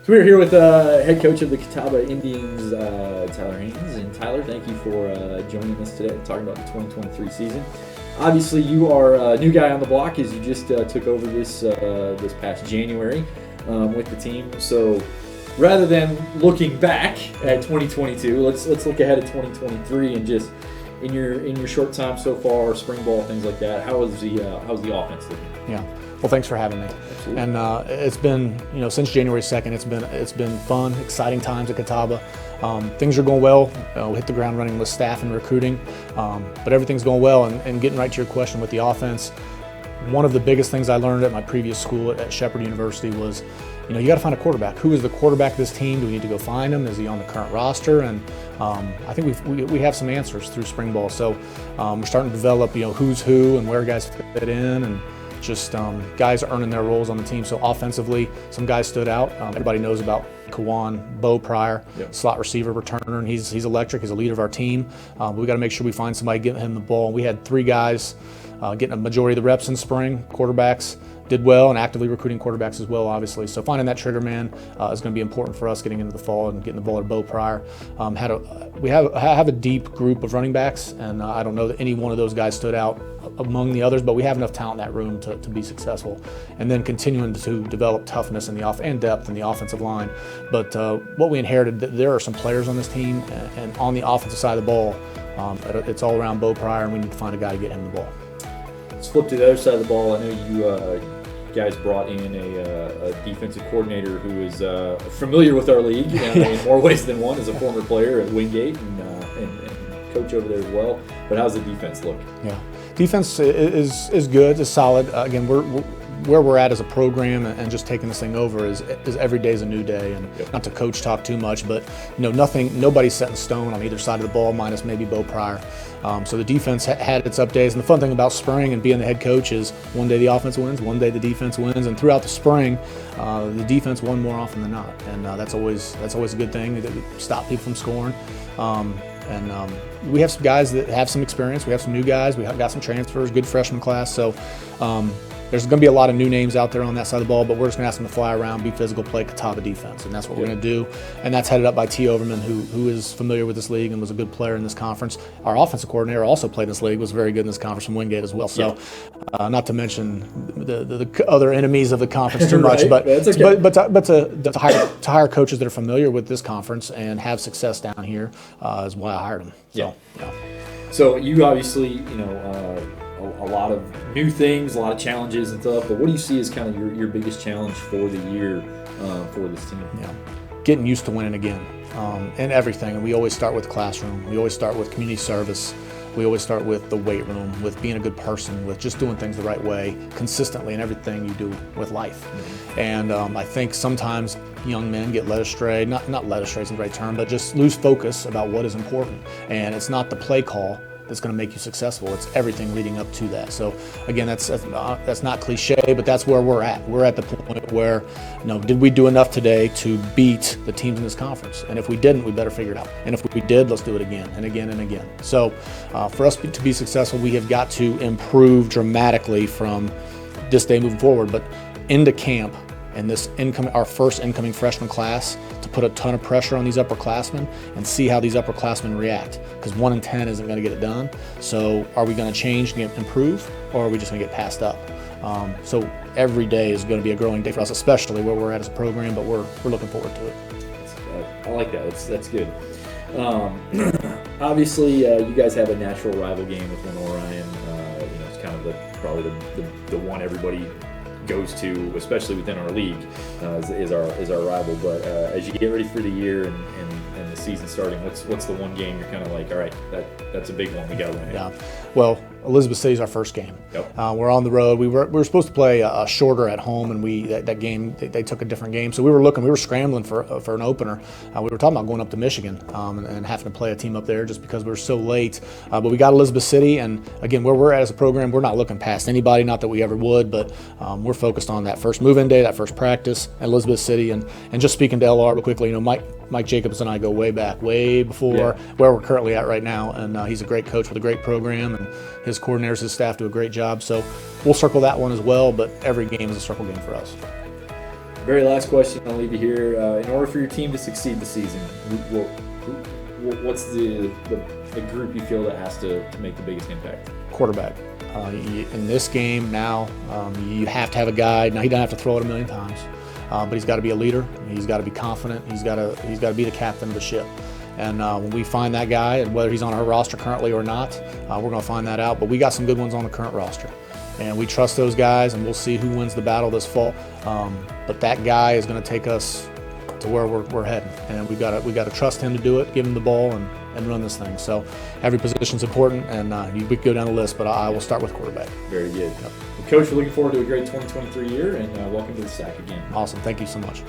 So we're here with head coach of the Catawba Indians, Tyler Haines. And Tyler, thank you for joining us today, talking about the 2023 season. Obviously, you are a new guy on the block as you just took over this past January with the team. So rather than looking back at 2022, let's look ahead at 2023 and just in your short time so far, spring ball, things like that. How's the offense looking? Yeah. Well, thanks for having me. Absolutely. And it's been, since January 2nd, it's been fun, exciting times at Catawba. Things are going well. We hit the ground running with staff and recruiting, but everything's going well. And getting right to your question with the offense, one of the biggest things I learned at my previous school at Shepherd University was, you got to find a quarterback. Who is the quarterback of this team? Do we need to go find him? Is he on the current roster? And I think we have some answers through spring ball. So we're starting to develop, who's who and where guys fit in, and just guys earning their roles on the team. So offensively, some guys stood out. Everybody knows about Kawan, Bo Pryor, slot receiver returner, and he's electric. He's a leader of our team. We got to make sure we find somebody getting him the ball. We had 3 guys getting a majority of the reps in spring. Quarterbacks did well, and actively recruiting quarterbacks as well, obviously. So finding that trigger man is going to be important for us getting into the fall and getting the ball to Bo Pryor. We have a deep group of running backs, and I don't know that any one of those guys stood out among the others, but we have enough talent in that room to be successful. And then continuing to develop toughness in the and depth in the offensive line. But what we inherited, there are some players on this team, and on the offensive side of the ball, it's all around Bo Pryor, and we need to find a guy to get him the ball. Let's flip to the other side of the ball. I know you guys brought in a defensive coordinator who is familiar with our league in more ways than one, as a former player at Wingate and coach over there as well. But how's the defense look? Yeah, defense is good, is solid. Again, where we're at as a program and just taking this thing over is every day is a new day. And not to coach talk too much, but nobody's set in stone on either side of the ball, minus maybe Bo Pryor. So the defense had its up days, and the fun thing about spring and being the head coach is one day the offense wins, one day the defense wins, and throughout the spring, the defense won more often than not, and that's always a good thing. To stop people from scoring. We have some guys that have some experience. We have some new guys. We have got some transfers, good freshman class. So there's going to be a lot of new names out there on that side of the ball, but we're just going to ask them to fly around, be physical, play Catawba defense, and that's what we're going to do. And that's headed up by T. Overman, who is familiar with this league and was a good player in this conference. Our offensive coordinator also played in this league, was very good in this conference from Wingate as well. So not to mention the other enemies of the conference too much, right. but to hire coaches that are familiar with this conference and have success down here is why I hired them. So, So you obviously, a lot of new things, a lot of challenges and stuff, but what do you see as kind of your biggest challenge for the year for this team? Yeah, getting used to winning again and everything. And we always start with classroom. We always start with community service. We always start with the weight room, with being a good person, with just doing things the right way, consistently in everything you do with life. Mm-hmm. And I think sometimes young men get led astray, not led astray is the right term, but just lose focus about what is important. And it's not the play call that's going to make you successful. It's everything leading up to that. So again, that's not cliche, but that's where we're at. We're at the point where, did we do enough today to beat the teams in this conference? And if we didn't, we better figure it out. And if we did, let's do it again and again and again. So for us to be successful, we have got to improve dramatically from this day moving forward. But into camp and our first incoming freshman class, to put a ton of pressure on these upperclassmen and see how these upperclassmen react, because 1 in 10 isn't going to get it done. So are we going to change and improve, or are we just going to get passed up? So every day is going to be a growing day for us, especially where we're at as a program, but we're looking forward to it. I like that. That's good. Obviously, you guys have a natural rival game with Lynn Orion. It's kind of probably the one everybody goes to, especially within our league, is our rival. But as you get ready for the year and the season starting, what's the one game you're kind of like, all right, that's a big one, we got to win? Yeah, well, Elizabeth City's our first game. Yep. We're on the road. We were supposed to play a shorter at home, and that game they took a different game. So we were scrambling for an opener. We were talking about going up to Michigan and having to play a team up there just because we were so late. But we got Elizabeth City, and again, where we're at as a program, we're not looking past anybody. Not that we ever would, but we're focused on that first move-in day, that first practice at Elizabeth City, and just speaking to LR real quickly, Mike Jacobs and I go way back, way before where we're currently at right now, and he's a great coach with a great program, and his coordinators, his staff do a great job. So we'll circle that one as well, but every game is a circle game for us. Very last question. I'll leave you here. In order for your team to succeed this season, what's the group you feel that has to make the biggest impact? Quarterback. In this game now, you have to have a guy. Now he doesn't have to throw it a million times, but he's got to be a leader. He's got to be confident. He's got to be the captain of the ship. And when we find that guy, and whether he's on our roster currently or not, we're going to find that out. But we got some good ones on the current roster, and we trust those guys, and we'll see who wins the battle this fall. But that guy is going to take us to where we're heading, and we got to trust him to do it, give him the ball, and run this thing. So every position's important, and we could go down the list, but I will start with quarterback. Very good. Yep. Well, Coach, we're looking forward to a great 2023 year, and welcome to the SAC again. Awesome. Thank you so much.